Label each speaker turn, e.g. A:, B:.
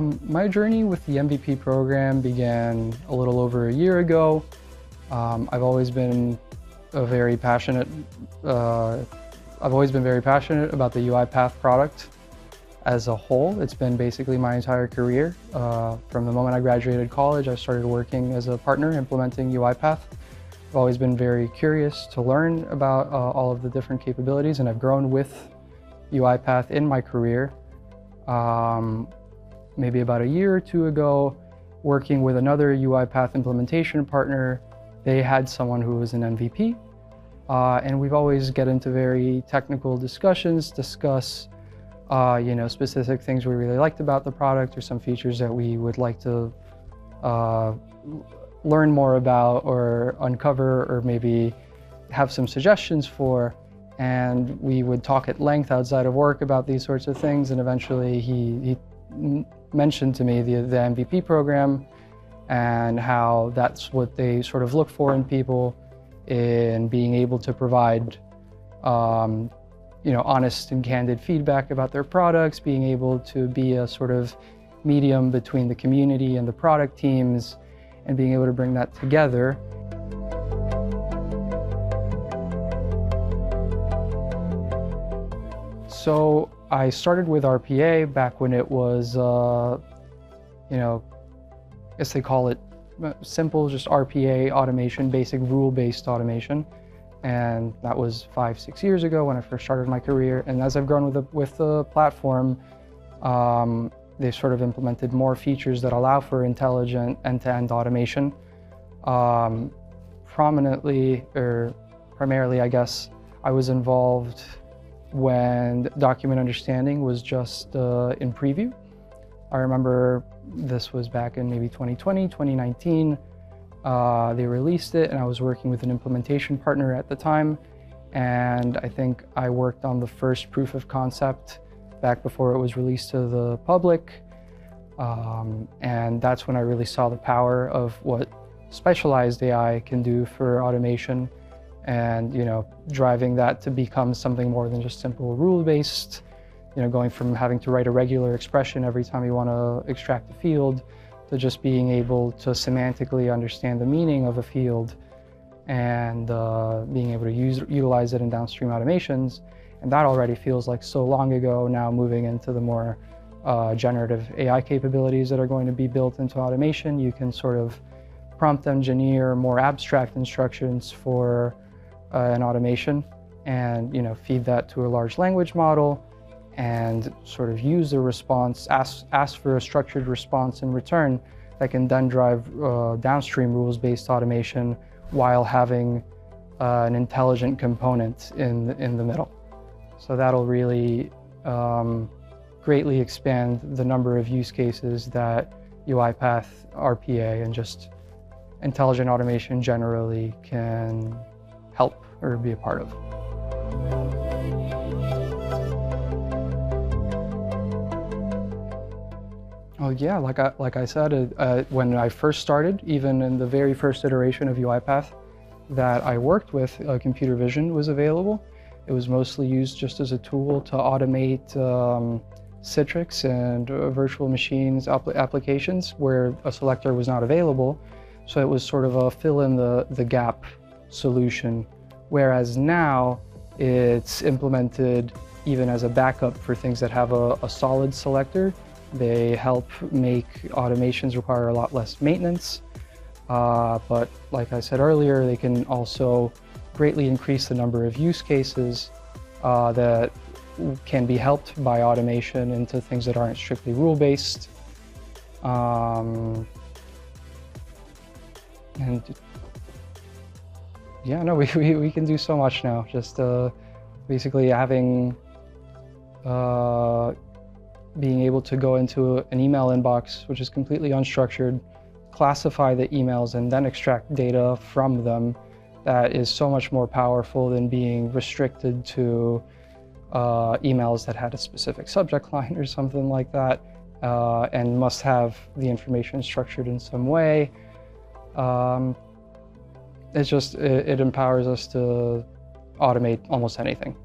A: My journey with the MVP program began a little over a year ago. I've always been very passionate about the UiPath product as a whole. It's been basically my entire career. From the moment I graduated college, I started working as a partner implementing UiPath. I've always been very curious to learn about all of the different capabilities, and I've grown with UiPath in my career. Maybe about a year or two ago, working with another UiPath implementation partner, they had someone who was an MVP. And we've always get into very technical discussions, discuss specific things we really liked about the product or some features that we would like to learn more about or uncover or maybe have some suggestions for. And we would talk at length outside of work about these sorts of things. And eventually he mentioned to me the MVP program and how that's what they sort of look for in people, in being able to provide honest and candid feedback about their products, being able to be a sort of medium between the community and the product teams, and being able to bring that together. So I started with RPA back when it was, I guess they call it simple, just RPA automation, basic rule-based automation. And that was 5-6 years ago when I first started my career. And as I've grown with the platform, they've sort of implemented more features that allow for intelligent end-to-end automation. Primarily, I guess, I was involved when document understanding was just in preview. I remember this was back in maybe 2020, 2019. They released it and I was working with an implementation partner at the time. And I think I worked on the first proof of concept back before it was released to the public. And that's when I really saw the power of what specialized AI can do for automation, and driving that to become something more than just simple rule-based, going from having to write a regular expression every time you want to extract a field to just being able to semantically understand the meaning of a field and being able to utilize it in downstream automations. And that already feels like so long ago. Now moving into the more generative AI capabilities that are going to be built into automation, you can sort of prompt engineer more abstract instructions for an automation and feed that to a large language model and sort of use the response, ask for a structured response in return that can then drive downstream rules-based automation while having an intelligent component in the middle. So that'll really greatly expand the number of use cases that UiPath, RPA, and just intelligent automation generally can help or be a part of. Oh yeah, like I said, when I first started, even in the very first iteration of UiPath that I worked with, computer vision was available. It was mostly used just as a tool to automate Citrix and virtual machines applications where a selector was not available. So it was sort of a fill in the gap solution. Whereas now it's implemented even as a backup for things that have a solid selector. They help make automations require a lot less maintenance. But like I said earlier, they can also greatly increase the number of use cases that can be helped by automation into things that aren't strictly rule-based. And yeah, no, we can do so much now. Just basically having, being able to go into an email inbox, which is completely unstructured, classify the emails and then extract data from them. That is so much more powerful than being restricted to emails that had a specific subject line or something like that, and must have the information structured in some way. It empowers us to automate almost anything.